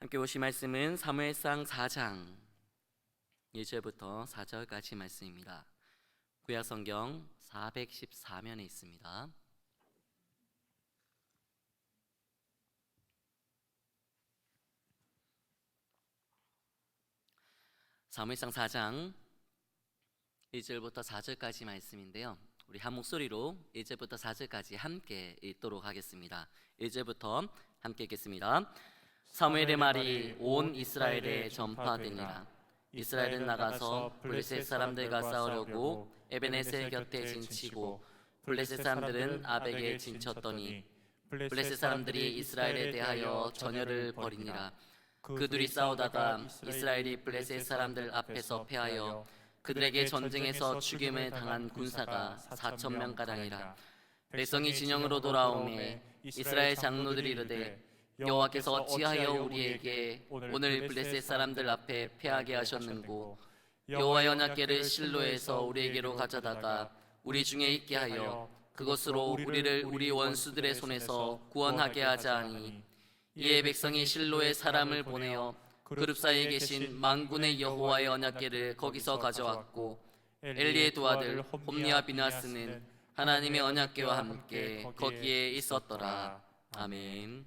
함께 보실 말씀은 사무엘상 4장 1절부터 4절까지 말씀입니다. 구약성경 414면에 있습니다. 사무엘상 4장 1절부터 4절까지 말씀인데요, 우리 한 목소리로 1절부터 4절까지 함께 읽도록 하겠습니다. 1절부터 함께 읽겠습니다. 사무엘의 말이 온 이스라엘에 전파되니라. 이스라엘은 나가서 블레셋 사람들과 싸우려고 에베네셀 곁에 진치고 블레셋 사람들은 아벡에 진쳤더니 블레셋 사람들이 이스라엘에 대하여 전열을 벌이니라. 그들이 싸우다가 이스라엘이 블레셋 사람들 앞에서 패하여 그들에게 전쟁에서 죽임을 당한 군사가 4,000명가량이라. 백성이 진영으로 돌아오매 이스라엘 장로들이 이르되 여호와께서 어찌하여 우리에게 오늘 블레셋 사람들 앞에 패하게 하셨는고 여호와의 언약궤를 실로에서 우리에게로 가져다가 우리 중에 있게 하여 그것으로 우리를 우리 원수들의 손에서 구원하게 하자 하니, 이에 백성이 실로에 사람을 보내어 그룹 사이에 계신 만군의 여호와의 언약궤를 거기서 가져왔고 엘리의 두 아들 홈니와 비나스는 하나님의 언약궤와 함께 거기에 있었더라. 아멘.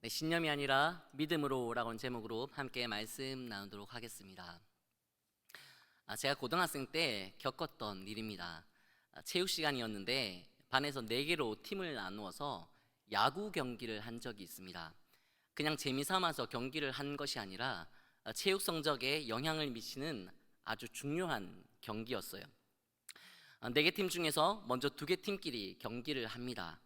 신념이 아니라 믿음으로라는 제목으로 함께 말씀 나누도록 하겠습니다. 제가 고등학생 때 겪었던 일입니다. 체육 시간이었는데 반에서 4개로 팀을 나누어서 야구 경기를 한 적이 있습니다. 그냥 재미삼아서 경기를 한 것이 아니라 체육 성적에 영향을 미치는 아주 중요한 경기였어요. 4개 팀 중에서 먼저 2개 팀끼리 경기를 합니다.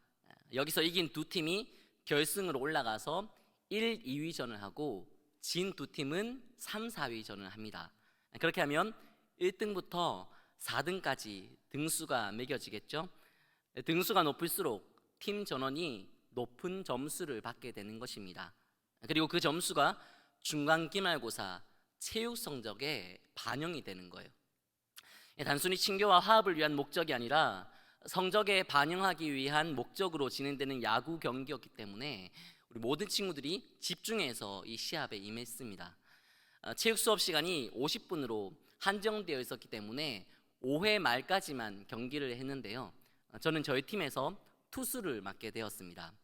여기서 이긴 2팀이 결승으로 올라가서 1, 2위전을 하고 진 2팀은 3, 4위전을 합니다. 그렇게 하면 1등부터 4등까지 등수가 매겨지겠죠. 등수가 높을수록 팀 전원이 높은 점수를 받게 되는 것입니다. 그리고 그 점수가 중간 기말고사 체육 성적에 반영이 되는 거예요. 단순히 친교와 화합을 위한 목적이 아니라 성적에 반영하기 위한 목적으로 진행되는 야구 경기였기 때문에 우리 모든 친구들이 집중해서 이 시합에 임했습니다. 체육 수업 시간이 50분으로 한정되어 있었기 때문에 5회 말까지만 경기를 했는데요, 저는 저희 팀에서 투수를 맡게 되었습니다.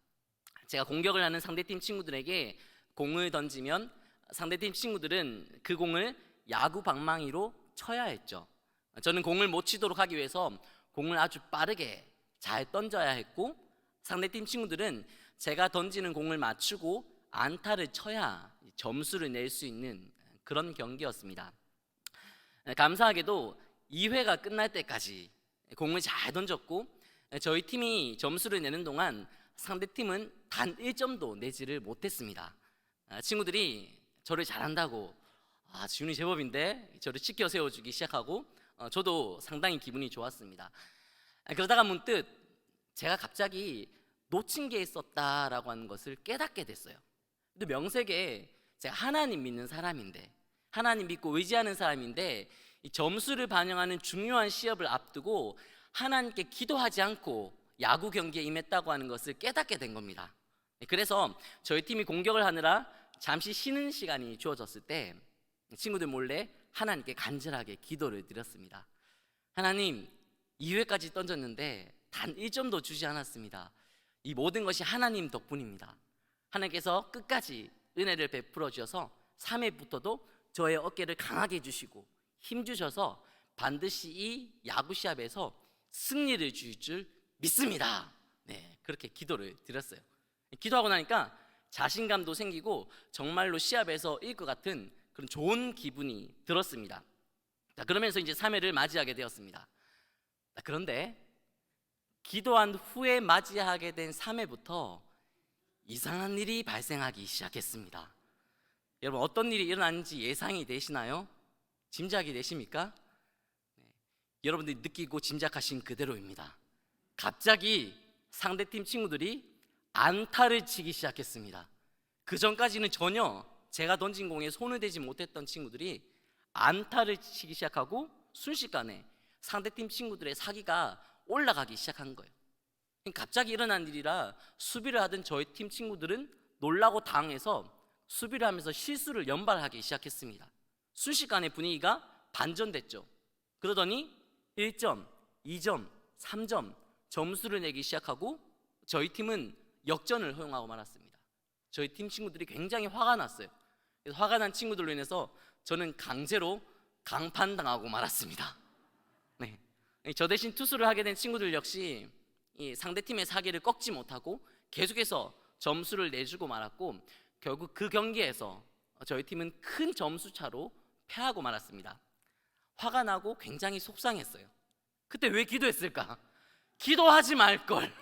제가 공격을 하는 상대팀 친구들에게 공을 던지면 상대팀 친구들은 그 공을 야구 방망이로 쳐야 했죠. 저는 공을 못 치도록 하기 위해서 공을 아주 빠르게 잘 던져야 했고, 상대팀 친구들은 제가 던지는 공을 맞추고 안타를 쳐야 점수를 낼 수 있는 그런 경기였습니다. 감사하게도 2회가 끝날 때까지 공을 잘 던졌고, 저희 팀이 점수를 내는 동안 상대팀은 단 1점도 내지를 못했습니다. 친구들이 저를 잘한다고 지훈이 제법인데 저를 치켜 세워주기 시작하고 저도 상당히 기분이 좋았습니다. 그러다가 문득 제가 갑자기 놓친 게 있었다라고 하는 것을 깨닫게 됐어요. 또 명색에 제가 하나님 믿는 사람인데, 하나님 믿고 의지하는 사람인데, 이 점수를 반영하는 중요한 시합을 앞두고 하나님께 기도하지 않고 야구 경기에 임했다고 하는 것을 깨닫게 된 겁니다. 그래서 저희 팀이 공격을 하느라 잠시 쉬는 시간이 주어졌을 때 친구들 몰래 하나님께 간절하게 기도를 드렸습니다. 하나님, 2회까지 던졌는데 단 1점도 주지 않았습니다. 이 모든 것이 하나님 덕분입니다. 하나님께서 끝까지 은혜를 베풀어 주셔서 3회부터도 저의 어깨를 강하게 해주시고 힘 주셔서 반드시 이 야구 시합에서 승리를 주실 줄 믿습니다. 그렇게 기도를 드렸어요. 기도하고 나니까 자신감도 생기고 정말로 시합에서 이길 것 같은 그런 좋은 기분이 들었습니다. 그러면서 이제 3회를 맞이하게 되었습니다. 그런데 기도한 후에 맞이하게 된 3회부터 이상한 일이 발생하기 시작했습니다. 여러분, 어떤 일이 일어났는지 예상이 되시나요? 짐작이 되십니까? 여러분들이 느끼고 짐작하신 그대로입니다. 갑자기 상대팀 친구들이 안타를 치기 시작했습니다. 그 전까지는 전혀 제가 던진 공에 손을 대지 못했던 친구들이 안타를 치기 시작하고 순식간에 상대팀 친구들의 사기가 올라가기 시작한 거예요. 갑자기 일어난 일이라 수비를 하던 저희 팀 친구들은 놀라고 당해서 수비를 하면서 실수를 연발하기 시작했습니다. 순식간에 분위기가 반전됐죠. 그러더니 1점, 2점, 3점 점수를 내기 시작하고 저희 팀은 역전을 허용하고 말았습니다. 저희 팀 친구들이 굉장히 화가 났어요. 그래서 화가 난 친구들로 인해서 저는 강제로 강판당하고 말았습니다. 네. 저 대신 투수를 하게 된 친구들 역시 이 상대팀의 사기를 꺾지 못하고 계속해서 점수를 내주고 말았고, 결국 그 경기에서 저희 팀은 큰 점수 차로 패하고 말았습니다. 화가 나고 굉장히 속상했어요. 그때 왜 기도했을까? 기도하지 말걸.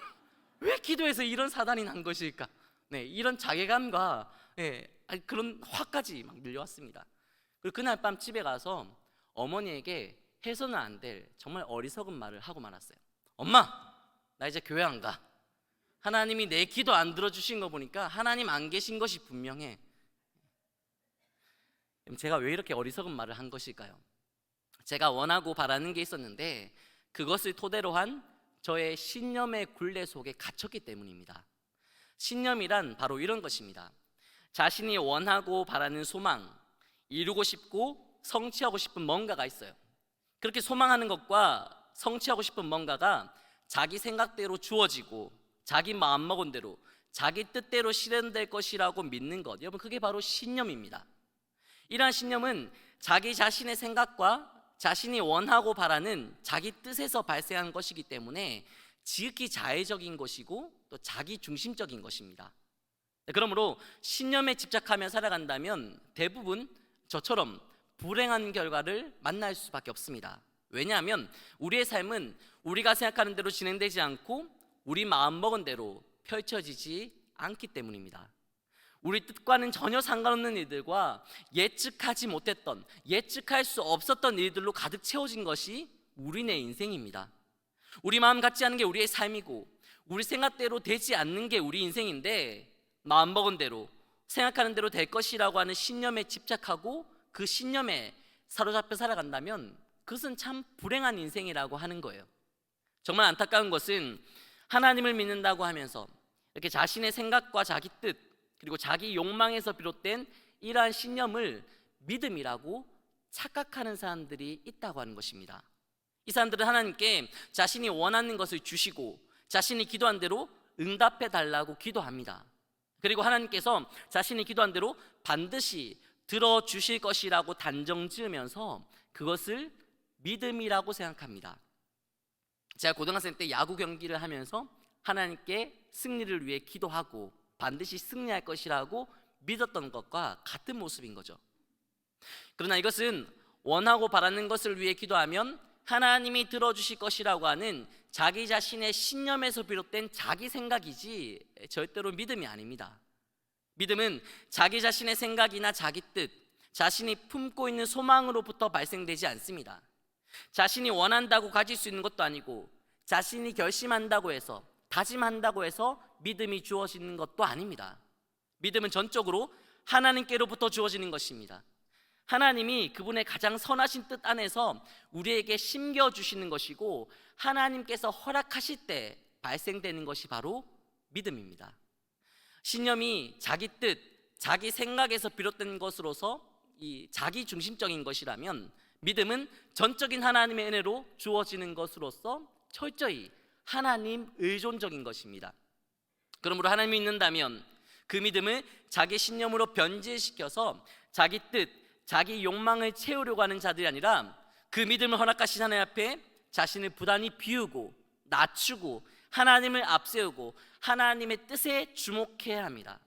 왜 기도해서 이런 사단이 난 것일까? 네, 이런 자괴감과 그런 화까지 막 밀려왔습니다. 그리고 그날 밤 집에 가서 어머니에게 해서는 안 될 정말 어리석은 말을 하고 말았어요. 엄마, 나 이제 교회 안 가. 하나님이 내 기도 안 들어주신 거 보니까 하나님 안 계신 것이 분명해. 제가 왜 이렇게 어리석은 말을 한 것일까요? 제가 원하고 바라는 게 있었는데 그것을 토대로 한 저의 신념의 굴레 속에 갇혔기 때문입니다. 신념이란 바로 이런 것입니다. 자신이 원하고 바라는 소망, 이루고 싶고 성취하고 싶은 뭔가가 있어요. 그렇게 소망하는 것과 성취하고 싶은 뭔가가 자기 생각대로 주어지고 자기 마음먹은 대로 자기 뜻대로 실현될 것이라고 믿는 것, 여러분 그게 바로 신념입니다. 이러한 신념은 자기 자신의 생각과 자신이 원하고 바라는 자기 뜻에서 발생한 것이기 때문에 지극히 자의적인 것이고 또 자기 중심적인 것입니다. 그러므로 신념에 집착하며 살아간다면 대부분 저처럼 불행한 결과를 만날 수밖에 없습니다. 왜냐하면 우리의 삶은 우리가 생각하는 대로 진행되지 않고 우리 마음먹은 대로 펼쳐지지 않기 때문입니다. 우리 뜻과는 전혀 상관없는 일들과 예측하지 못했던, 예측할 수 없었던 일들로 가득 채워진 것이 우리네 인생입니다. 우리 마음 같지 않은 게 우리의 삶이고 우리 생각대로 되지 않는 게 우리 인생인데, 마음먹은 대로 생각하는 대로 될 것이라고 하는 신념에 집착하고 그 신념에 사로잡혀 살아간다면 그것은 참 불행한 인생이라고 하는 거예요. 정말 안타까운 것은 하나님을 믿는다고 하면서 이렇게 자신의 생각과 자기 뜻 그리고 자기 욕망에서 비롯된 이러한 신념을 믿음이라고 착각하는 사람들이 있다고 하는 것입니다. 이 사람들은 하나님께 자신이 원하는 것을 주시고 자신이 기도한 대로 응답해 달라고 기도합니다. 그리고 하나님께서 자신이 기도한 대로 반드시 들어주실 것이라고 단정 지으면서 그것을 믿음이라고 생각합니다. 제가 고등학생 때 야구 경기를 하면서 하나님께 승리를 위해 기도하고 반드시 승리할 것이라고 믿었던 것과 같은 모습인 거죠. 그러나 이것은 원하고 바라는 것을 위해 기도하면 하나님이 들어주실 것이라고 하는 자기 자신의 신념에서 비롯된 자기 생각이지 절대로 믿음이 아닙니다. 믿음은 자기 자신의 생각이나 자기 뜻, 자신이 품고 있는 소망으로부터 발생되지 않습니다. 자신이 원한다고 가질 수 있는 것도 아니고 자신이 결심한다고 해서, 다짐한다고 해서 믿음이 주어지는 것도 아닙니다. 믿음은 전적으로 하나님께로부터 주어지는 것입니다. 하나님이 그분의 가장 선하신 뜻 안에서 우리에게 심겨주시는 것이고 하나님께서 허락하실 때 발생되는 것이 바로 믿음입니다. 신념이 자기 뜻, 자기 생각에서 비롯된 것으로서 이 자기 중심적인 것이라면 믿음은 전적인 하나님의 은혜로 주어지는 것으로서 철저히 하나님 의존적인 것입니다. 그러므로 하나님이 있는다면 그 믿음을 자기 신념으로 변질시켜서 자기 뜻, 자기 욕망을 채우려고 하는 자들이 아니라 그 믿음을 허락하신 하나님 앞에 자신을 부단히 비우고 낮추고 하나님을 앞세우고 하나님의 뜻에 주목해야 합니다.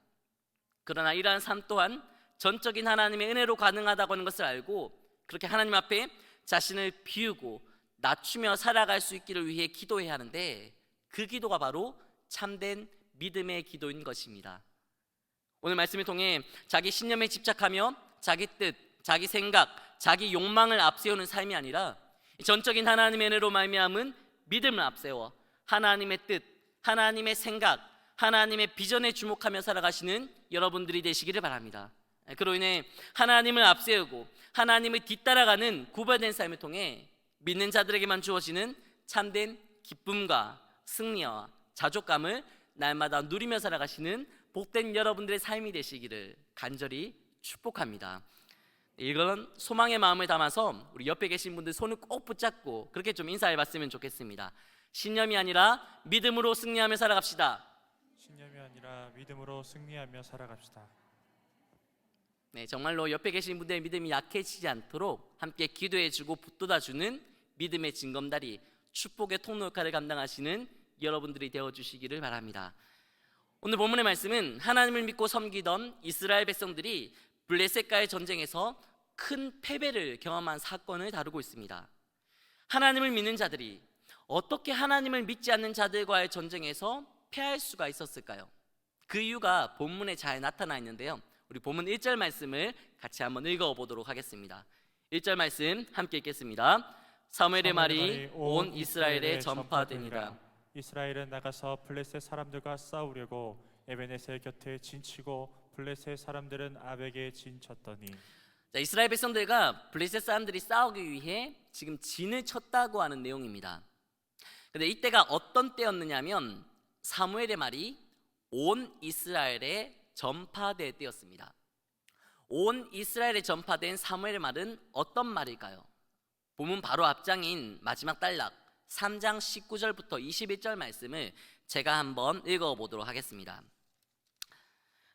그러나 이러한 삶 또한 전적인 하나님의 은혜로 가능하다고 하는 것을 알고 그렇게 하나님 앞에 자신을 비우고 낮추며 살아갈 수 있기를 위해 기도해야 하는데 그 기도가 바로 참된 믿음의 기도인 것입니다. 오늘 말씀을 통해 자기 신념에 집착하며 자기 뜻, 자기 생각, 자기 욕망을 앞세우는 삶이 아니라 전적인 하나님의 은혜로 말미암은 믿음을 앞세워 하나님의 뜻, 하나님의 생각, 하나님의 비전에 주목하며 살아가시는 여러분들이 되시기를 바랍니다. 그로 인해 하나님을 앞세우고 하나님을 뒤따라가는 구별된 삶을 통해 믿는 자들에게만 주어지는 참된 기쁨과 승리와 자족감을 날마다 누리며 살아가시는 복된 여러분들의 삶이 되시기를 간절히 축복합니다. 이런 소망의 마음을 담아서 우리 옆에 계신 분들 손을 꼭 붙잡고 그렇게 좀 인사해 봤으면 좋겠습니다. 신념이 아니라 믿음으로 승리하며 살아갑시다. 신념이 아니라 믿음으로 승리하며 살아갑시다. 네, 정말로 옆에 계신 분들의 믿음이 약해지지 않도록 함께 기도해주고 붙돋아주는 믿음의 징검다리, 축복의 통로 역할을 감당하시는 여러분들이 되어주시기를 바랍니다. 오늘 본문의 말씀은 하나님을 믿고 섬기던 이스라엘 백성들이 블레셋과의 전쟁에서 큰 패배를 경험한 사건을 다루고 있습니다. 하나님을 믿는 자들이 어떻게 하나님을 믿지 않는 자들과의 전쟁에서 패할 수가 있었을까요? 그 이유가 본문에 잘 나타나 있는데요, 우리 본문 1절 말씀을 같이 한번 읽어보도록 하겠습니다. 1절 말씀 함께 읽겠습니다. 사무엘의 말이 온 이스라엘에 전파되니라. 이스라엘은 나가서 블레셋 사람들과 싸우려고 에베네셀 곁에 진치고 블레셋 사람들은 아벡에 진쳤더니. 자, 이스라엘 백성들과 블레셋 사람들이 싸우기 위해 지금 진을 쳤다고 하는 내용입니다. 근데 이때가 어떤 때였느냐면 사무엘의 말이 온 이스라엘에 전파될 때였습니다. 온 이스라엘에 전파된 사무엘의 말은 어떤 말일까요? 본문 바로 앞장인 마지막 단락 3장 19절부터 21절 말씀을 제가 한번 읽어보도록 하겠습니다.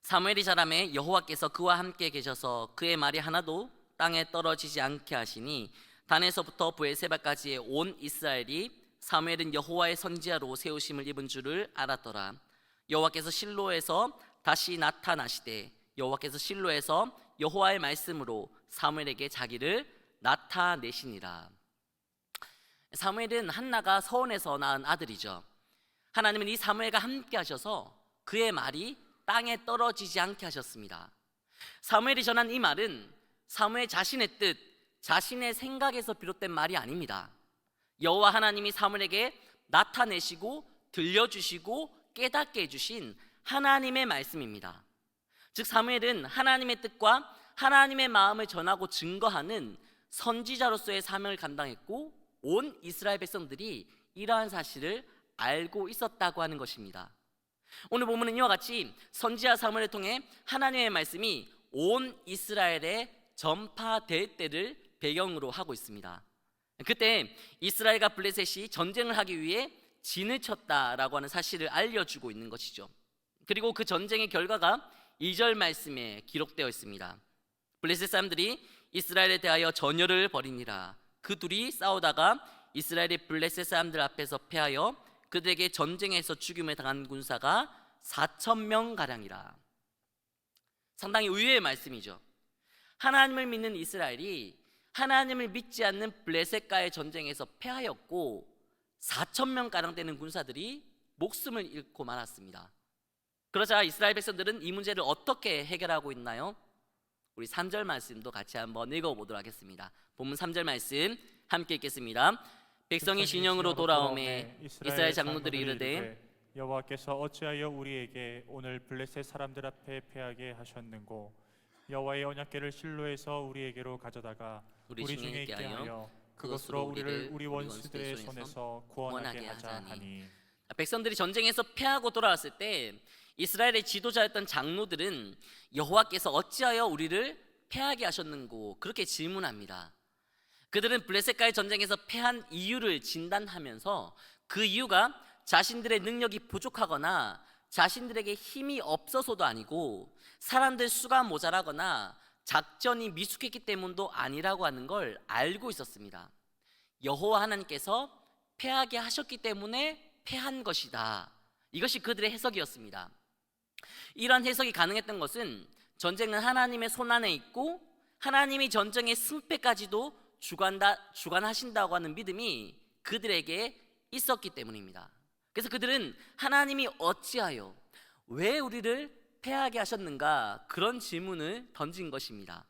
사무엘이 자라매 여호와께서 그와 함께 계셔서 그의 말이 하나도 땅에 떨어지지 않게 하시니 단에서부터 브엘세바까지의 온 이스라엘이 사무엘은 여호와의 선지자로 세우심을 입은 줄을 알았더라. 여호와께서 실로에서 다시 나타나시되 여호와께서 실로에서 여호와의 말씀으로 사무엘에게 자기를 나타내시니라. 사무엘은 한나가 서원에서 낳은 아들이죠. 하나님은 이 사무엘과 함께 하셔서 그의 말이 땅에 떨어지지 않게 하셨습니다. 사무엘이 전한 이 말은 사무엘 자신의 뜻, 자신의 생각에서 비롯된 말이 아닙니다. 여호와 하나님이 사무엘에게 나타내시고 들려주시고 깨닫게 해주신 하나님의 말씀입니다. 즉 사무엘은 하나님의 뜻과 하나님의 마음을 전하고 증거하는 선지자로서의 사명을 감당했고 온 이스라엘 백성들이 이러한 사실을 알고 있었다고 하는 것입니다. 오늘 본문은 이와 같이 선지자 사무엘을 통해 하나님의 말씀이 온 이스라엘에 전파될 때를 배경으로 하고 있습니다. 그때 이스라엘과 블레셋이 전쟁을 하기 위해 진을 쳤다라고 하는 사실을 알려주고 있는 것이죠. 그리고 그 전쟁의 결과가 2절 말씀에 기록되어 있습니다. 블레셋 사람들이 이스라엘에 대하여 전열을 벌이니라. 그 둘이 싸우다가 이스라엘이 블레셋 사람들 앞에서 패하여 그들에게 전쟁에서 죽임을 당한 군사가 4,000명 가량이라. 상당히 의외의 말씀이죠. 하나님을 믿는 이스라엘이 하나님을 믿지 않는 블레셋과의 전쟁에서 패하였고 4,000명 가량 되는 군사들이 목숨을 잃고 말았습니다. 그러자 이스라엘 백성들은 이 문제를 어떻게 해결하고 있나요? 우리 3절 말씀도 같이 한번 읽어보도록 하겠습니다. 본문 3절 말씀 함께 읽겠습니다. 백성이 진영으로 돌아오매 이스라엘 장로들이 이르되 여호와께서 어찌하여 우리에게 오늘 블레셋 사람들 앞에 패하게 하셨는고 여호와의 언약궤를 실로에서 우리에게로 가져다가 우리 중에 있게 하여 그것으로 우리를 우리 원수들의 손에서 구원하게 하자 하니. 백성들이 전쟁에서 패하고 돌아왔을 때 이스라엘의 지도자였던 장로들은 여호와께서 어찌하여 우리를 패하게 하셨는고 그렇게 질문합니다. 그들은 블레셋과의 전쟁에서 패한 이유를 진단하면서 그 이유가 자신들의 능력이 부족하거나 자신들에게 힘이 없어서도 아니고 사람들 수가 모자라거나 작전이 미숙했기 때문도 아니라고 하는 걸 알고 있었습니다. 여호와 하나님께서 패하게 하셨기 때문에 패한 것이다. 이것이 그들의 해석이었습니다. 이러한 해석이 가능했던 것은 전쟁은 하나님의 손안에 있고 하나님이 전쟁의 승패까지도 주관하신다고 하는 믿음이 그들에게 있었기 때문입니다. 그래서 그들은 하나님이 어찌하여 왜 우리를 패하게 하셨는가 그런 질문을 던진 것입니다.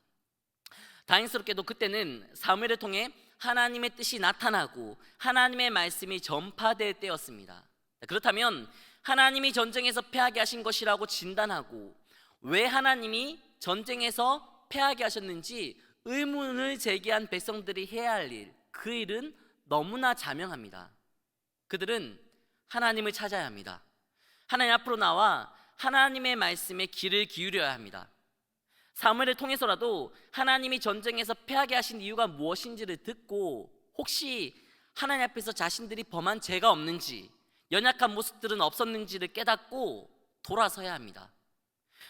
다행스럽게도 그때는 사무엘을 통해 하나님의 뜻이 나타나고 하나님의 말씀이 전파될 때였습니다. 그렇다면 하나님이 전쟁에서 패하게 하신 것이라고 진단하고 왜 하나님이 전쟁에서 패하게 하셨는지 의문을 제기한 백성들이 해야 할 일, 그 일은 너무나 자명합니다. 그들은 하나님을 찾아야 합니다. 하나님 앞으로 나와 하나님의 말씀에 귀를 기울여야 합니다. 사무엘을 통해서라도 하나님이 전쟁에서 패하게 하신 이유가 무엇인지를 듣고 혹시 하나님 앞에서 자신들이 범한 죄가 없는지, 연약한 모습들은 없었는지를 깨닫고 돌아서야 합니다.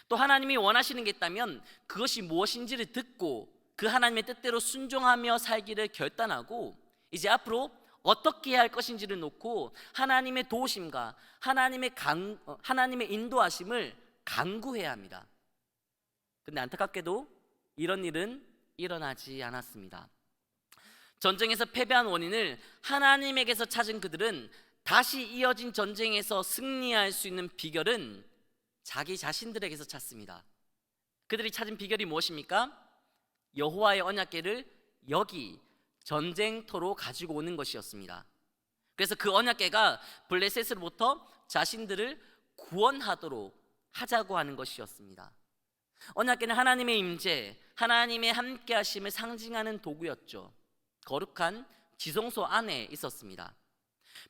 또 하나님이 원하시는 게 있다면 그것이 무엇인지를 듣고 그 하나님의 뜻대로 순종하며 살기를 결단하고 이제 앞으로 어떻게 해야 할 것인지를 놓고 하나님의 도우심과 하나님의 인도하심을 간구해야 합니다. 근데 안타깝게도 이런 일은 일어나지 않았습니다. 전쟁에서 패배한 원인을 하나님에게서 찾은 그들은 다시 이어진 전쟁에서 승리할 수 있는 비결은 자기 자신들에게서 찾습니다. 그들이 찾은 비결이 무엇입니까? 여호와의 언약궤를 여기 전쟁터로 가지고 오는 것이었습니다. 그래서 그 언약궤가 블레셋으로부터 자신들을 구원하도록 하자고 하는 것이었습니다. 언약궤는 하나님의 임재, 하나님의 함께하심을 상징하는 도구였죠. 거룩한 지성소 안에 있었습니다.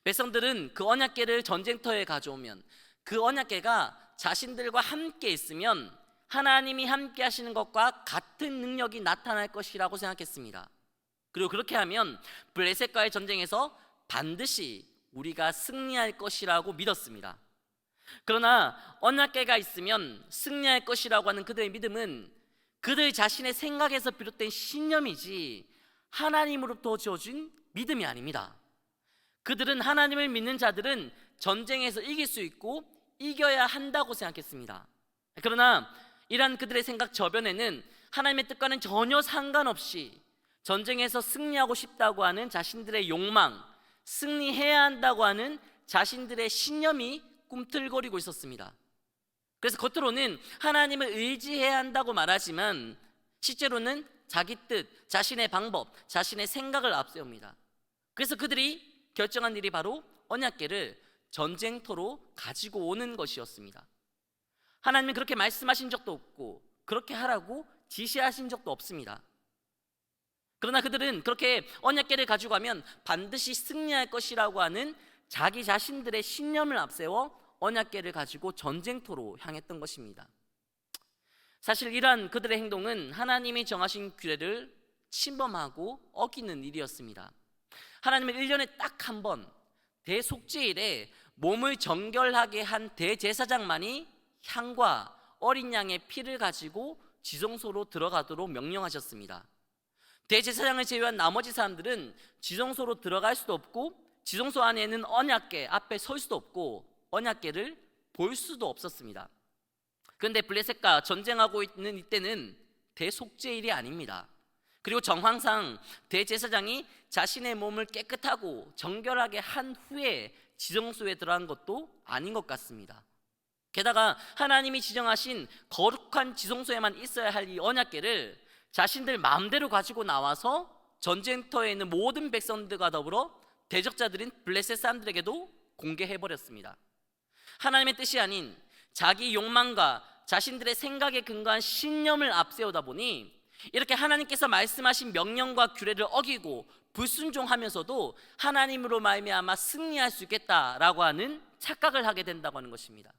백성들은 그 언약궤를 전쟁터에 가져오면 그 언약궤가 자신들과 함께 있으면 하나님이 함께 하시는 것과 같은 능력이 나타날 것이라고 생각했습니다. 그리고 그렇게 하면 블레셋과의 전쟁에서 반드시 우리가 승리할 것이라고 믿었습니다. 그러나 언약궤가 있으면 승리할 것이라고 하는 그들의 믿음은 그들 자신의 생각에서 비롯된 신념이지 하나님으로부터 주어진 믿음이 아닙니다. 그들은 하나님을 믿는 자들은 전쟁에서 이길 수 있고 이겨야 한다고 생각했습니다. 그러나 이러한 그들의 생각 저변에는 하나님의 뜻과는 전혀 상관없이 전쟁에서 승리하고 싶다고 하는 자신들의 욕망, 승리해야 한다고 하는 자신들의 신념이 꿈틀거리고 있었습니다. 그래서 겉으로는 하나님을 의지해야 한다고 말하지만 실제로는 자기 뜻, 자신의 방법, 자신의 생각을 앞세웁니다. 그래서 그들이 결정한 일이 바로 언약궤를 전쟁터로 가지고 오는 것이었습니다. 하나님은 그렇게 말씀하신 적도 없고 그렇게 하라고 지시하신 적도 없습니다. 그러나 그들은 그렇게 언약궤를 가지고 가면 반드시 승리할 것이라고 하는 자기 자신들의 신념을 앞세워 언약궤를 가지고 전쟁터로 향했던 것입니다. 사실 이러한 그들의 행동은 하나님이 정하신 규례를 침범하고 어기는 일이었습니다. 하나님은 1년에 딱 한 번 대속죄일에 몸을 정결하게 한 대제사장만이 향과 어린 양의 피를 가지고 지성소로 들어가도록 명령하셨습니다. 대제사장을 제외한 나머지 사람들은 지성소로 들어갈 수도 없고 지성소 안에는 언약궤 앞에 설 수도 없고 언약궤를 볼 수도 없었습니다. 그런데 블레셋과 전쟁하고 있는 이때는 대속죄일이 아닙니다. 그리고 정황상 대제사장이 자신의 몸을 깨끗하고 정결하게 한 후에 지성소에 들어간 것도 아닌 것 같습니다. 게다가 하나님이 지정하신 거룩한 지성소에만 있어야 할 이 언약궤를 자신들 마음대로 가지고 나와서 전쟁터에 있는 모든 백성들과 더불어 대적자들인 블레셋 사람들에게도 공개해버렸습니다. 하나님의 뜻이 아닌 자기 욕망과 자신들의 생각에 근거한 신념을 앞세우다 보니 이렇게 하나님께서 말씀하신 명령과 규례를 어기고 불순종하면서도 하나님으로 말미암아 승리할 수 있겠다라고 하는 착각을 하게 된다고 하는 것입니다.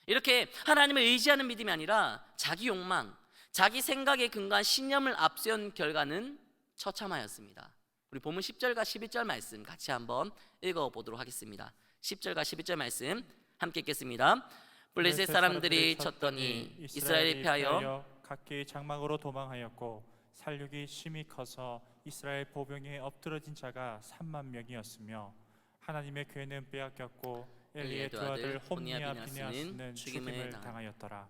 이렇게 하나님을 의지하는 믿음이 아니라 자기 욕망, 자기 생각에 근거한 신념을 앞세운 결과는 처참하였습니다. 우리 본문 10절과 11절 말씀 같이 한번 읽어보도록 하겠습니다. 10절과 11절 말씀 함께 읽겠습니다. 블레셋 사람들이 쳤더니 이스라엘이 패하여 각기 장막으로 도망하였고 살육이 심히 커서 이스라엘 보병에 엎드러진 자가 3만 명이었으며 하나님의 교회는 빼앗겼고 엘리의 두 아들 홈니와 비느하스는 죽임을 당하였더라.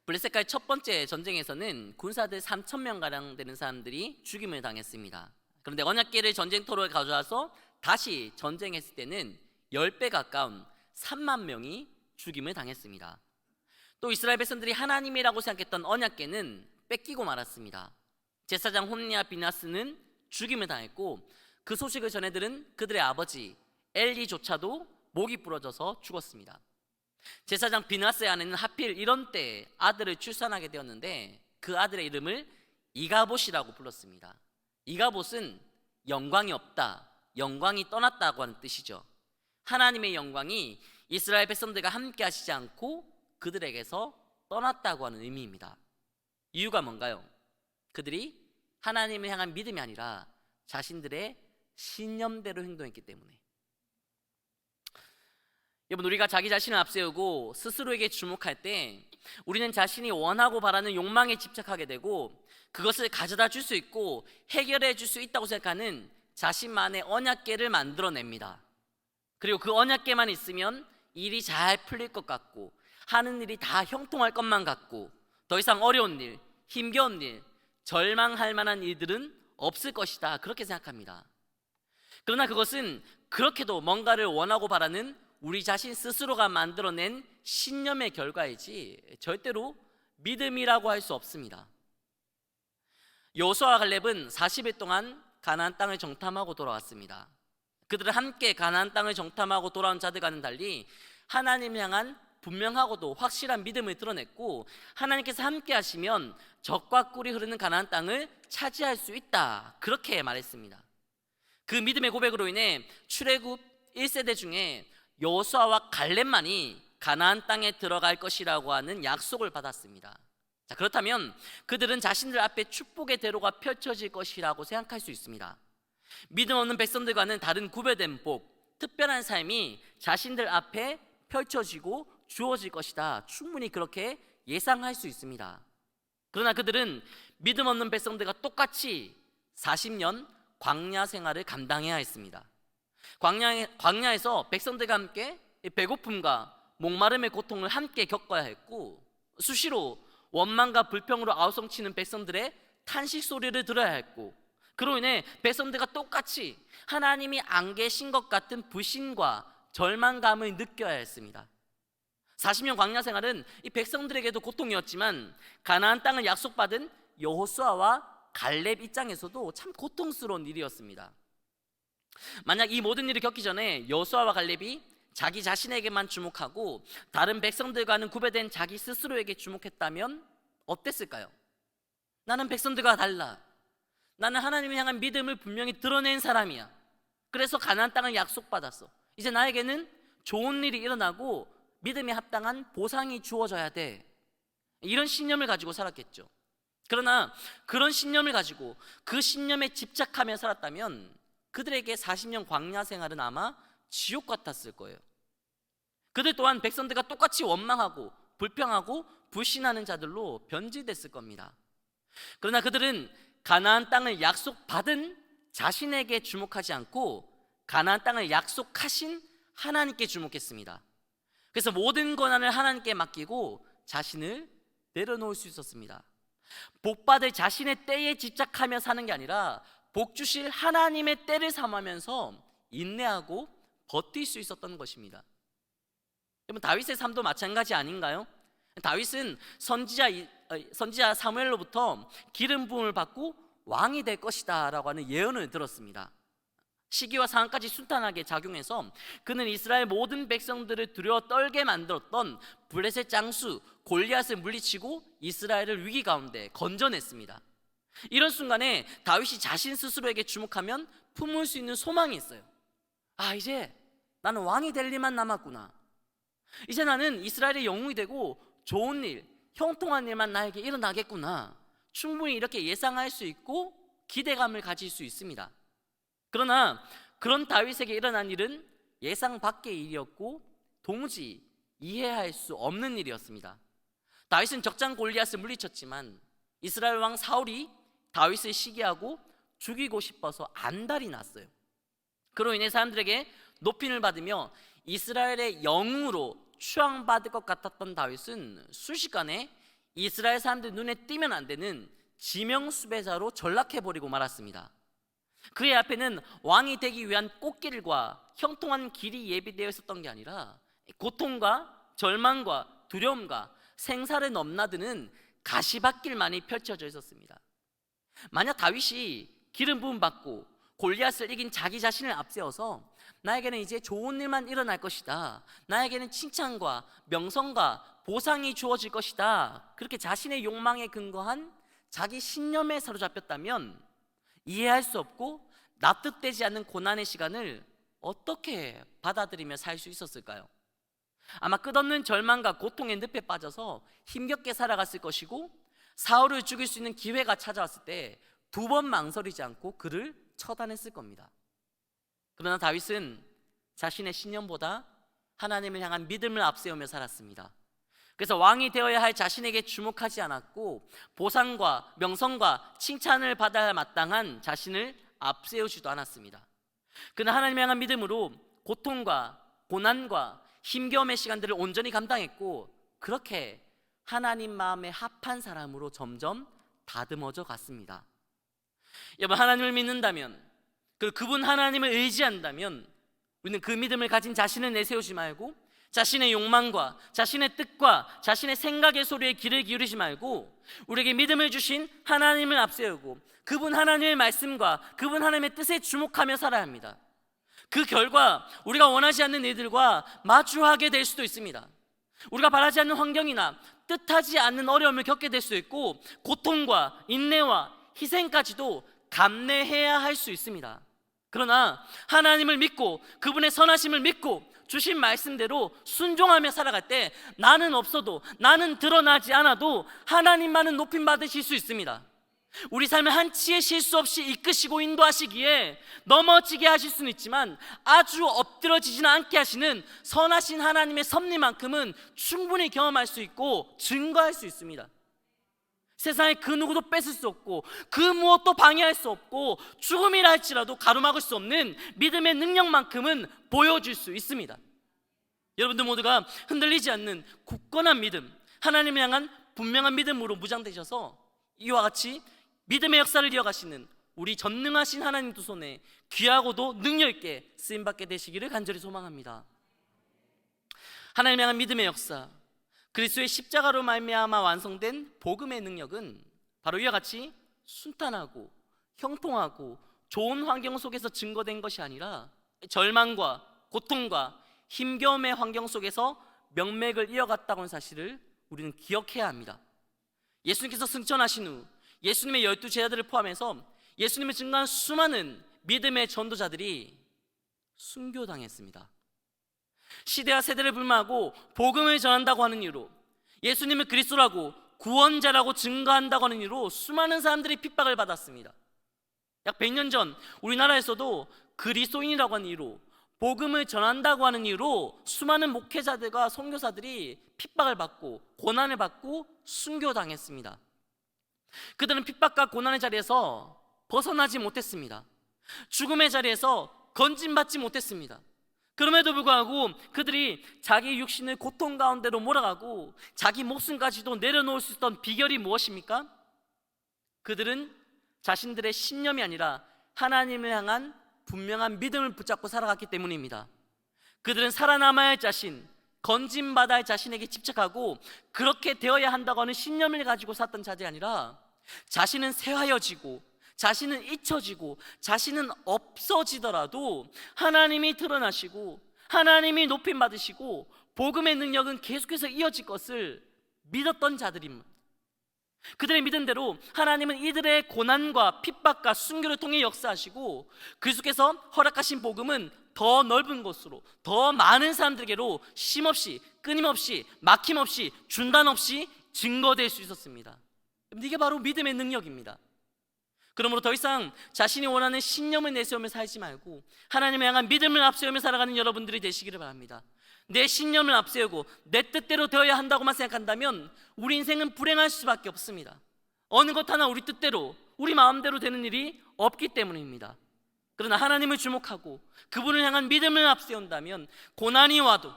블레셋과의 첫 번째 전쟁에서는 군사들 3,000명 가량 되는 사람들이 죽임을 당했습니다. 그런데 언약궤를 전쟁터로 가져와서 다시 전쟁했을 때는 10배 가까운 3만 명이 죽임을 당했습니다. 또 이스라엘 백성들이 하나님이라고 생각했던 언약궤는 뺏기고 말았습니다. 제사장 홈니와 비느하스는 죽임을 당했고 그 소식을 전해들은 그들의 아버지 엘리조차도 목이 부러져서 죽었습니다. 제사장 비나스의 아내는 하필 이런 때에 아들을 출산하게 되었는데 그 아들의 이름을 이가봇이라고 불렀습니다. 이가봇은 영광이 없다, 영광이 떠났다고 하는 뜻이죠. 하나님의 영광이 이스라엘 백성들과 함께 하시지 않고 그들에게서 떠났다고 하는 의미입니다. 이유가 뭔가요? 그들이 하나님을 향한 믿음이 아니라 자신들의 신념대로 행동했기 때문에. 여러분, 우리가 자기 자신을 앞세우고 스스로에게 주목할 때 우리는 자신이 원하고 바라는 욕망에 집착하게 되고 그것을 가져다 줄 수 있고 해결해 줄 수 있다고 생각하는 자신만의 언약궤를 만들어냅니다. 그리고 그 언약궤만 있으면 일이 잘 풀릴 것 같고 하는 일이 다 형통할 것만 같고 더 이상 어려운 일, 힘겨운 일, 절망할 만한 일들은 없을 것이다, 그렇게 생각합니다. 그러나 그것은 그렇게도 뭔가를 원하고 바라는 우리 자신 스스로가 만들어낸 신념의 결과이지 절대로 믿음이라고 할 수 없습니다. 여호수아와 갈렙은 40일 동안 가나안 땅을 정탐하고 돌아왔습니다. 그들은 함께 가나안 땅을 정탐하고 돌아온 자들과는 달리 하나님을 향한 분명하고도 확실한 믿음을 드러냈고 하나님께서 함께 하시면 젖과 꿀이 흐르는 가나안 땅을 차지할 수 있다, 그렇게 말했습니다. 그 믿음의 고백으로 인해 출애굽 1세대 중에 여호수아와 갈렙만이 가나안 땅에 들어갈 것이라고 하는 약속을 받았습니다. 자, 그렇다면 그들은 자신들 앞에 축복의 대로가 펼쳐질 것이라고 생각할 수 있습니다. 믿음 없는 백성들과는 다른 구별된 복, 특별한 삶이 자신들 앞에 펼쳐지고 주어질 것이다, 충분히 그렇게 예상할 수 있습니다. 그러나 그들은 믿음 없는 백성들과 똑같이 40년 광야 생활을 감당해야 했습니다. 광야에서 백성들과 함께 배고픔과 목마름의 고통을 함께 겪어야 했고 수시로 원망과 불평으로 아우성치는 백성들의 탄식 소리를 들어야 했고 그로 인해 백성들과 똑같이 하나님이 안 계신 것 같은 불신과 절망감을 느껴야 했습니다. 40년 광야 생활은 이 백성들에게도 고통이었지만 가나안 땅을 약속받은 여호수아와 갈렙 입장에서도 참 고통스러운 일이었습니다. 만약 이 모든 일을 겪기 전에 여호수아와 갈렙이 자기 자신에게만 주목하고 다른 백성들과는 구별된 자기 스스로에게 주목했다면 어땠을까요? 나는 백성들과 달라, 나는 하나님을 향한 믿음을 분명히 드러낸 사람이야, 그래서 가나안 땅을 약속받았어, 이제 나에게는 좋은 일이 일어나고 믿음에 합당한 보상이 주어져야 돼, 이런 신념을 가지고 살았겠죠. 그러나 그런 신념을 가지고 그 신념에 집착하며 살았다면 그들에게 40년 광야 생활은 아마 지옥 같았을 거예요. 그들 또한 백성들과 똑같이 원망하고 불평하고 불신하는 자들로 변질됐을 겁니다. 그러나 그들은 가나안 땅을 약속받은 자신에게 주목하지 않고 가나안 땅을 약속하신 하나님께 주목했습니다. 그래서 모든 권한을 하나님께 맡기고 자신을 내려놓을 수 있었습니다. 복받을 자신의 때에 집착하며 사는 게 아니라 복 주실 하나님의 때를 삼으면서 인내하고 버틸 수 있었던 것입니다. 여러분, 다윗의 삶도 마찬가지 아닌가요? 다윗은 선지자 사무엘로부터 기름 부음을 받고 왕이 될 것이다 라고 하는 예언을 들었습니다. 시기와 상황까지 순탄하게 작용해서 그는 이스라엘 모든 백성들을 두려워 떨게 만들었던 블레셋 장수 골리앗을 물리치고 이스라엘을 위기 가운데 건져냈습니다. 이런 순간에 다윗이 자신 스스로에게 주목하면 품을 수 있는 소망이 있어요. 아, 이제 나는 왕이 될 일만 남았구나, 이제 나는 이스라엘의 영웅이 되고 좋은 일, 형통한 일만 나에게 일어나겠구나, 충분히 이렇게 예상할 수 있고 기대감을 가질 수 있습니다. 그러나 그런 다윗에게 일어난 일은 예상 밖의 일이었고 도무지 이해할 수 없는 일이었습니다. 다윗은 적장 골리앗을 물리쳤지만 이스라엘 왕 사울이 다윗을 시기하고 죽이고 싶어서 안달이 났어요. 그로 인해 사람들에게 높임을 받으며 이스라엘의 영웅으로 추앙받을 것 같았던 다윗은 순식간에 이스라엘 사람들 눈에 띄면 안 되는 지명수배자로 전락해버리고 말았습니다. 그의 앞에는 왕이 되기 위한 꽃길과 형통한 길이 예비되어 있었던 게 아니라 고통과 절망과 두려움과 생사를 넘나드는 가시밭길만이 펼쳐져 있었습니다. 만약 다윗이 기름 부음 받고 골리앗을 이긴 자기 자신을 앞세워서 나에게는 이제 좋은 일만 일어날 것이다, 나에게는 칭찬과 명성과 보상이 주어질 것이다, 그렇게 자신의 욕망에 근거한 자기 신념에 사로잡혔다면 이해할 수 없고 납득되지 않는 고난의 시간을 어떻게 받아들이며 살 수 있었을까요? 아마 끝없는 절망과 고통의 늪에 빠져서 힘겹게 살아갔을 것이고, 사울을 죽일 수 있는 기회가 찾아왔을 때 두 번 망설이지 않고 그를 처단했을 겁니다. 그러나 다윗은 자신의 신념보다 하나님을 향한 믿음을 앞세우며 살았습니다. 그래서 왕이 되어야 할 자신에게 주목하지 않았고, 보상과 명성과 칭찬을 받아야 마땅한 자신을 앞세우지도 않았습니다. 그는 하나님을 향한 믿음으로 고통과 고난과 힘겨움의 시간들을 온전히 감당했고, 그렇게 하나님 마음에 합한 사람으로 점점 다듬어져 갔습니다. 여러분, 하나님을 믿는다면, 그분 하나님을 의지한다면, 우리는 그 믿음을 가진 자신을 내세우지 말고 자신의 욕망과 자신의 뜻과 자신의 생각의 소리에 귀를 기울이지 말고 우리에게 믿음을 주신 하나님을 앞세우고 그분 하나님의 말씀과 그분 하나님의 뜻에 주목하며 살아야 합니다. 그 결과 우리가 원하지 않는 일들과 마주하게 될 수도 있습니다. 우리가 바라지 않는 환경이나 뜻하지 않는 어려움을 겪게 될 수 있고, 고통과 인내와 희생까지도 감내해야 할 수 있습니다. 그러나 하나님을 믿고 그분의 선하심을 믿고 주신 말씀대로 순종하며 살아갈 때 나는 없어도, 나는 드러나지 않아도 하나님만은 높임 받으실 수 있습니다. 우리 삶을 한치의 실수 없이 이끄시고 인도하시기에 넘어지게 하실 수는 있지만 아주 엎드러지지는 않게 하시는 선하신 하나님의 섭리만큼은 충분히 경험할 수 있고 증거할 수 있습니다. 세상에 그 누구도 뺏을 수 없고 그 무엇도 방해할 수 없고 죽음이라 할지라도 가로막을 수 없는 믿음의 능력만큼은 보여줄 수 있습니다. 여러분들 모두가 흔들리지 않는 굳건한 믿음, 하나님을 향한 분명한 믿음으로 무장되셔서 이와 같이 믿음의 역사를 이어가시는 우리 전능하신 하나님 두 손에 귀하고도 능력 있게 쓰임받게 되시기를 간절히 소망합니다. 하나님을 향한 믿음의 역사, 그리스도의 십자가로 말미암아 완성된 복음의 능력은 바로 이와 같이 순탄하고 형통하고 좋은 환경 속에서 증거된 것이 아니라 절망과 고통과 힘겨움의 환경 속에서 명맥을 이어갔다고 하는 사실을 우리는 기억해야 합니다. 예수님께서 승천하신 후 예수님의 12 제자들을 포함해서 예수님을 증거한 수많은 믿음의 전도자들이 순교당했습니다. 시대와 세대를 불문하고 복음을 전한다고 하는 이유로, 예수님을 그리스도라고 구원자라고 증거한다고 하는 이유로 수많은 사람들이 핍박을 받았습니다. 약 100년 전 우리나라에서도 그리스도인이라고 하는 이유로, 복음을 전한다고 하는 이유로 수많은 목회자들과 선교사들이 핍박을 받고 고난을 받고 순교당했습니다. 그들은 핍박과 고난의 자리에서 벗어나지 못했습니다. 죽음의 자리에서 건진받지 못했습니다. 그럼에도 불구하고 그들이 자기 육신을 고통 가운데로 몰아가고 자기 목숨까지도 내려놓을 수 있었던 비결이 무엇입니까? 그들은 자신들의 신념이 아니라 하나님을 향한 분명한 믿음을 붙잡고 살아갔기 때문입니다. 그들은 살아남아야 할 자신, 건진받아야 할 자신에게 집착하고 그렇게 되어야 한다고 하는 신념을 가지고 살았던 자들이 아니라 자신은 새하여지고 자신은 잊혀지고 자신은 없어지더라도 하나님이 드러나시고 하나님이 높임 받으시고 복음의 능력은 계속해서 이어질 것을 믿었던 자들입니다. 그들의 믿음대로 하나님은 이들의 고난과 핍박과 순교를 통해 역사하시고 그리스도께서 허락하신 복음은 더 넓은 곳으로, 더 많은 사람들에게로 쉼없이, 끊임없이, 막힘없이, 중단 없이 증거될 수 있었습니다. 이게 바로 믿음의 능력입니다. 그러므로 더 이상 자신이 원하는 신념을 내세우며 살지 말고 하나님을 향한 믿음을 앞세우며 살아가는 여러분들이 되시기를 바랍니다. 내 신념을 앞세우고 내 뜻대로 되어야 한다고만 생각한다면 우리 인생은 불행할 수밖에 없습니다. 어느 것 하나 우리 뜻대로, 우리 마음대로 되는 일이 없기 때문입니다. 그러나 하나님을 주목하고 그분을 향한 믿음을 앞세운다면 고난이 와도,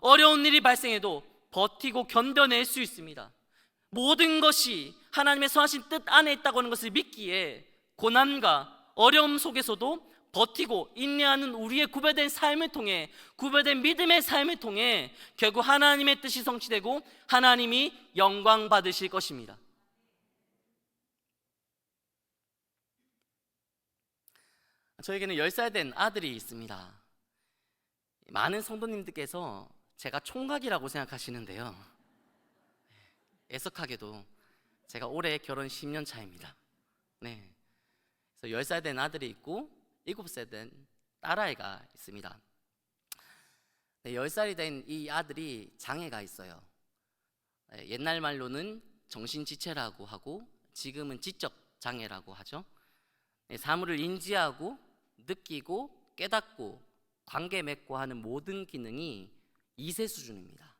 어려운 일이 발생해도 버티고 견뎌낼 수 있습니다. 모든 것이 하나님의 선하신 뜻 안에 있다고 하는 것을 믿기에 고난과 어려움 속에서도 버티고 인내하는 우리의 구별된 삶을 통해, 구별된 믿음의 삶을 통해 결국 하나님의 뜻이 성취되고 하나님이 영광 받으실 것입니다. 저에게는 10살 된 아들이 있습니다. 많은 성도님들께서 제가 총각이라고 생각하시는데요, 애석하게도 제가 올해 결혼 10년 차입니다. 네. 그래서 10살 된 아들이 있고 7살 된 딸아이가 있습니다. 네, 10살이 된 이 아들이 장애가 있어요. 네, 옛날 말로는 정신지체라고 하고 지금은 지적 장애라고 하죠. 네, 사물을 인지하고 느끼고 깨닫고 관계 맺고 하는 모든 기능이 2세 수준입니다.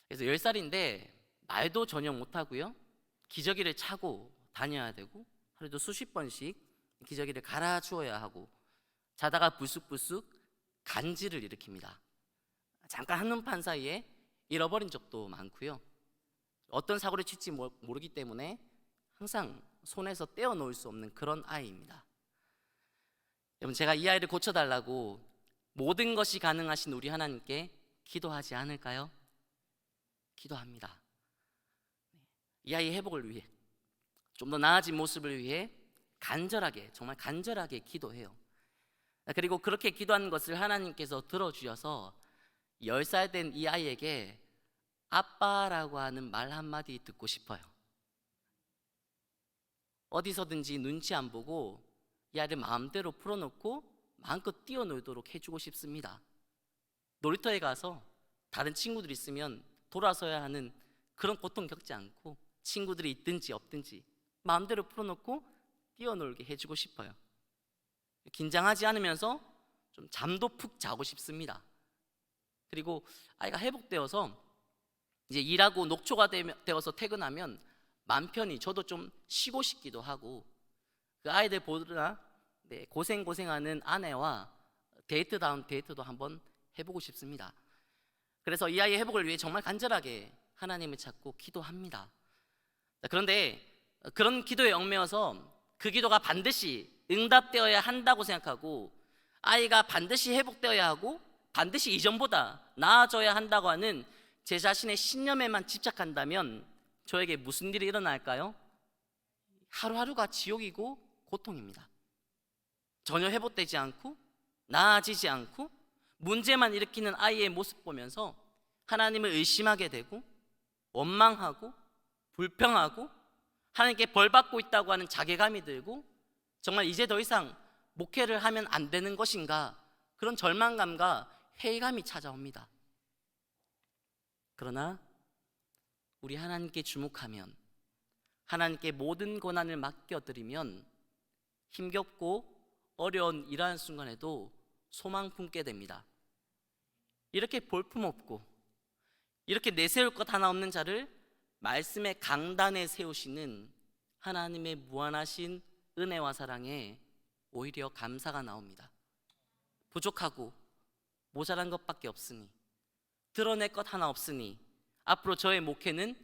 그래서 10살인데 말도 전혀 못하고요, 기저귀를 차고 다녀야 되고 하루에도 수십 번씩 기저귀를 갈아주어야 하고 자다가 불쑥불쑥 간지를 일으킵니다. 잠깐 한눈판 사이에 잃어버린 적도 많고요, 어떤 사고를 칠지 모르기 때문에 항상 손에서 떼어놓을 수 없는 그런 아이입니다. 여러분, 제가 이 아이를 고쳐달라고 모든 것이 가능하신 우리 하나님께 기도하지 않을까요? 기도합니다. 이 아이의 회복을 위해, 좀 더 나아진 모습을 위해 간절하게, 정말 간절하게 기도해요. 그리고 그렇게 기도하는 것을 하나님께서 들어주셔서 10살 된 이 아이에게 아빠라고 하는 말 한마디 듣고 싶어요. 어디서든지 눈치 안 보고 이 아이를 마음대로 풀어놓고 마음껏 뛰어놀도록 해주고 싶습니다. 놀이터에 가서 다른 친구들이 있으면 돌아서야 하는 그런 고통 겪지 않고 친구들이 있든지 없든지 마음대로 풀어놓고 뛰어놀게 해주고 싶어요. 긴장하지 않으면서 좀 잠도 푹 자고 싶습니다. 그리고 아이가 회복되어서 이제 일하고 녹초가 되어서 퇴근하면 맘 편히 저도 좀 쉬고 싶기도 하고, 그 아이들 보느라 고생하는 아내와 데이트다운 데이트도 한번 해보고 싶습니다. 그래서 이 아이의 회복을 위해 정말 간절하게 하나님을 찾고 기도합니다. 그런데 그런 기도에 얽매여서 그 기도가 반드시 응답되어야 한다고 생각하고 아이가 반드시 회복되어야 하고 반드시 이전보다 나아져야 한다고 하는 제 자신의 신념에만 집착한다면 저에게 무슨 일이 일어날까요? 하루하루가 지옥이고 고통입니다. 전혀 회복되지 않고 나아지지 않고 문제만 일으키는 아이의 모습 보면서 하나님을 의심하게 되고 원망하고 불평하고 하나님께 벌받고 있다고 하는 자괴감이 들고 정말 이제 더 이상 목회를 하면 안 되는 것인가, 그런 절망감과 회의감이 찾아옵니다. 그러나 우리 하나님께 주목하면, 하나님께 모든 고난을 맡겨드리면 힘겹고 어려운 이러한 순간에도 소망 품게 됩니다. 이렇게 볼품없고 이렇게 내세울 것 하나 없는 자를 말씀의 강단에 세우시는 하나님의 무한하신 은혜와 사랑에 오히려 감사가 나옵니다. 부족하고 모자란 것밖에 없으니, 드러낼 것 하나 없으니 앞으로 저의 목회는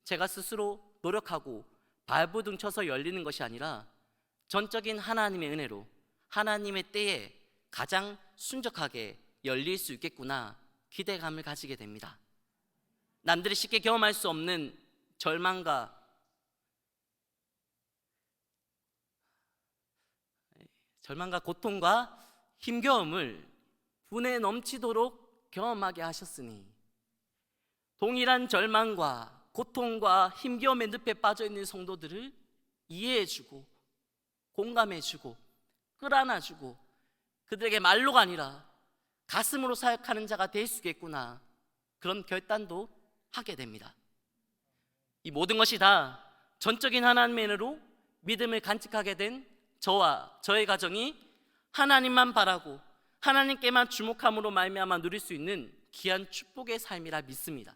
제가 스스로 노력하고 발버둥 쳐서 열리는 것이 아니라 전적인 하나님의 은혜로 하나님의 때에 가장 순적하게 열릴 수 있겠구나 기대감을 가지게 됩니다. 남들이 쉽게 경험할 수 없는 절망과 고통과 힘겨움을 분에 넘치도록 경험하게 하셨으니 동일한 절망과 고통과 힘겨움의 늪에 빠져있는 성도들을 이해해주고 공감해주고 끌어안아주고 그들에게 말로가 아니라 가슴으로 사역하는 자가 될 수 있겠구나, 그런 결단도 하게 됩니다. 이 모든 것이 다 전적인 하나님의 은혜로 믿음을 간직하게 된 저와 저의 가정이 하나님만 바라고 하나님께만 주목함으로 말미암아 누릴 수 있는 귀한 축복의 삶이라 믿습니다.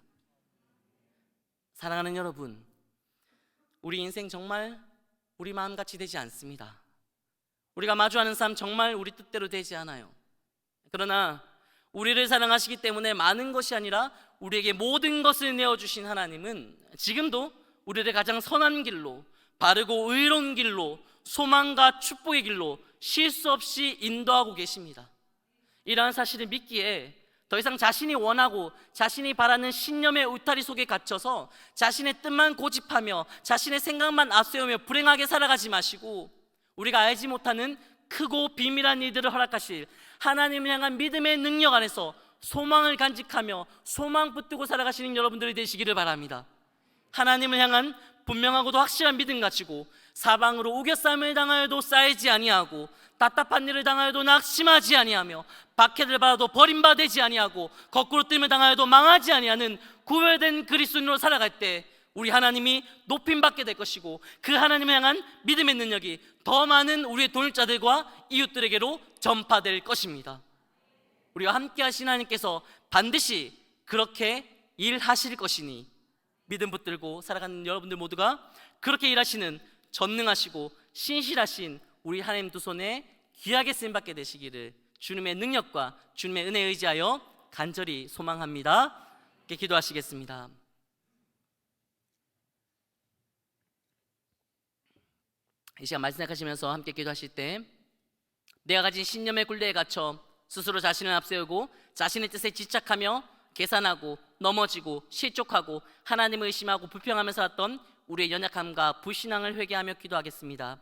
사랑하는 여러분, 우리 인생 정말 우리 마음같이 되지 않습니다. 우리가 마주하는 삶 정말 우리 뜻대로 되지 않아요. 그러나 우리를 사랑하시기 때문에 많은 것이 아니라 우리에게 모든 것을 내어주신 하나님은 지금도 우리를 가장 선한 길로, 바르고 의로운 길로, 소망과 축복의 길로 실수 없이 인도하고 계십니다. 이러한 사실을 믿기에 더 이상 자신이 원하고 자신이 바라는 신념의 울타리 속에 갇혀서 자신의 뜻만 고집하며 자신의 생각만 앞세우며 불행하게 살아가지 마시고 우리가 알지 못하는 크고 비밀한 일들을 허락하실 하나님을 향한 믿음의 능력 안에서 소망을 간직하며 소망 붙들고 살아가시는 여러분들이 되시기를 바랍니다. 하나님을 향한 분명하고도 확실한 믿음 가지고 사방으로 우겨싸움을 당하여도 쌓이지 아니하고 답답한 일을 당하여도 낙심하지 아니하며 박해를 받아도 버림받지 아니하고 거꾸로 뜸을 당하여도 망하지 아니하는 구별된 그리스도인으로 살아갈 때 우리 하나님이 높임받게 될 것이고 그 하나님을 향한 믿음의 능력이 더 많은 우리의 동역자들과 이웃들에게로 전파될 것입니다. 우리와 함께 하신 하나님께서 반드시 그렇게 일하실 것이니 믿음 붙들고 살아가는 여러분들 모두가 그렇게 일하시는 전능하시고 신실하신 우리 하나님 두 손에 귀하게 쓰임받게 되시기를 주님의 능력과 주님의 은혜에 의지하여 간절히 소망합니다. 이렇게 기도하시겠습니다. 이 시간 말씀 생각하시면서 함께 기도하실 때 내가 가진 신념의 굴레에 갇혀 스스로 자신을 앞세우고 자신의 뜻에 집착하며 계산하고 넘어지고 실족하고 하나님을 의심하고 불평하며 살았던 우리의 연약함과 불신앙을 회개하며 기도하겠습니다.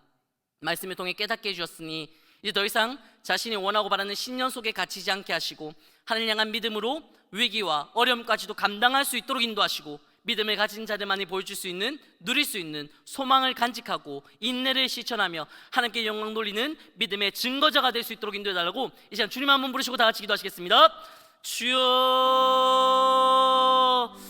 말씀을 통해 깨닫게 해주셨으니 이제 더 이상 자신이 원하고 바라는 신념 속에 갇히지 않게 하시고 하나님 향한 믿음으로 위기와 어려움까지도 감당할 수 있도록 인도하시고 믿음을 가진 자들만이 보여줄 수 있는 누릴 수 있는 소망을 간직하고 인내를 실천하며 하나님께 영광 돌리는 믿음의 증거자가 될 수 있도록 인도해달라고 이 시간 주님 한번 부르시고 다 같이 기도하시겠습니다. 주여